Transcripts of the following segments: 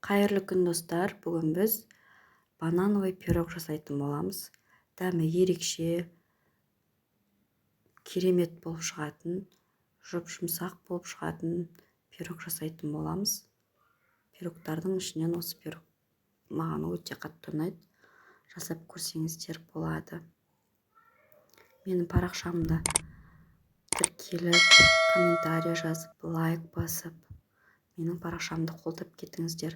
Қайырлы күн достар, бүгін біз банановый пирог жасайтын боламыз. Дәмі ерекше, керемет болып шығатын, жұмсақ болып шығатын пирог жасайтын боламыз. Пирогтардың ішінен осы пирог маған өте қатты ұнайды. Жасап көрсеңіздер болады. Менің парақшамда тіркеліп, комментарий жазып, лайк басып, менің парақшамды қолдап кетіңіздер.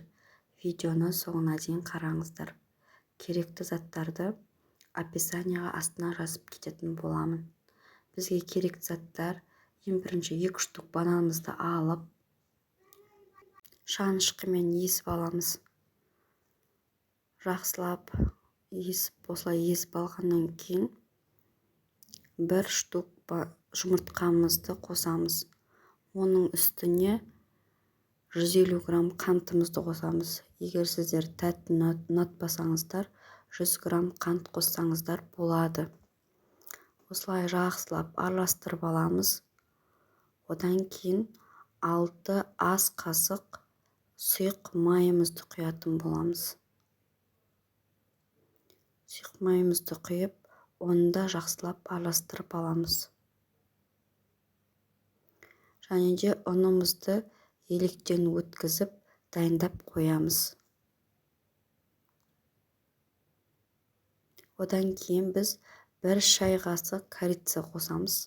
Видеоны соңына дейін қараңыздар. Керекті заттарды описанияға астына жазып кететін боламын. Бізге керекті заттар: ең бірінші 2 штук бананымызды алып, шанышқымен езіп аламыз. Жақсылап осылай езіп алғаннан кейін 1 штук жұмыртқамызды қосамыз. Оның үстіне 150 грамм қантымызды қосамыз. Егер сіздер тәттіні ұнатпасаңыздар, 100 грамм қант қоссаңыздар болады. Осылай жақсылап араластырып аламыз. Одан кейін 6 ас қасық сұйық майымызды құятын боламыз. Сұйық майымызды құйып, оны да жақсылап араластырып аламыз. Және де ұнымызды електен өткізіп дайындап қоямыз. Одан кейін біз 1 шай қасық корица қосамыз.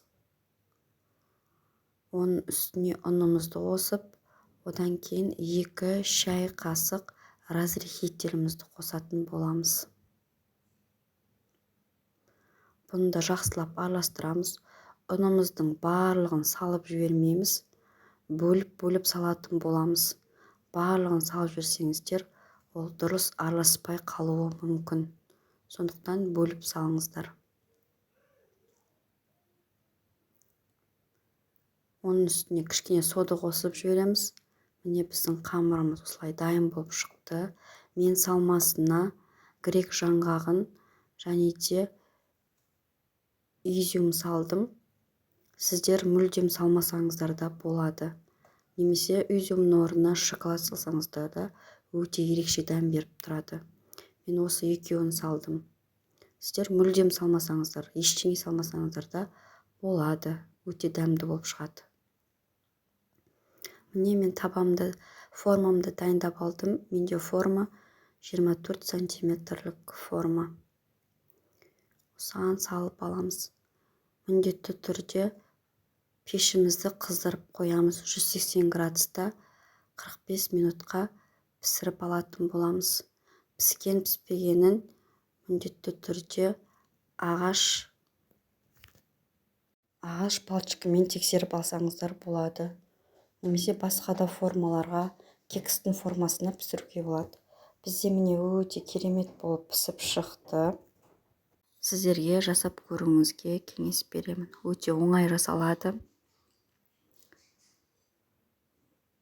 Оның үстіне ұнымызды қосып, одан кейін 2 шай қасық разрыхителімізді қосатын боламыз. Бұны да жақсылап араластырамыз. Ұнымыздың барлығын салып жібермейміз. Бөліп салатын боламыз. Барлығын салып жіберсеңіздер, ол дұрыс араласпай қалуы мүмкін. Сондықтан бөліп салыңыздар. Оның үстіне кішкене сода қосып жібереміз. Міне біздің қамырымыз осылай дайын болып шықты. Мен салмасына грек жаңғағын және де изюм салдым. Сіздер мүлдем салмасаңыздар да болады. Немесе изюмның орнына шоколад салсаңыздар да өте ерекше дәм беріп тұрады. Мен осы екеуін салдым. Сіздер мүлдем салмасаңыздар, ештеңе салмасаңыздар да болады. Өте дәмді болып шығады. Міне мен формамды дайындап алдым. Менде форма 24 сантиметрлік форма. Осыған салып аламыз. Міндетті түрде пешімізді қыздырып қоямыз. 180 градуста 45 минутқа пісіріп алатын боламыз. Піспегенін міндетті түрде ағаш балшықпен тексеріп алсаңыздар болады. Немесе басқа да формаларға, кекстің формасына пісіруге болады. Бізде міне өте керемет болып пісіп шықты. Сіздерге жасап көруіңізге кеңес беремін. Өте оңай жасалады.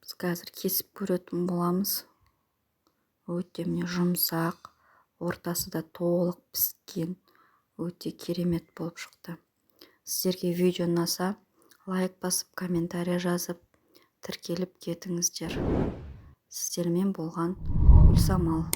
Біз қазір кесіп көретін боламыз. Өте міне жұмсақ, ортасы да толық піскен, өте керемет болып шықты. Сіздерге видео ұнаса, лайк басып, комментарий жазып, тіркеліп кетіңіздер. Сіздермен болған Гүлсамал.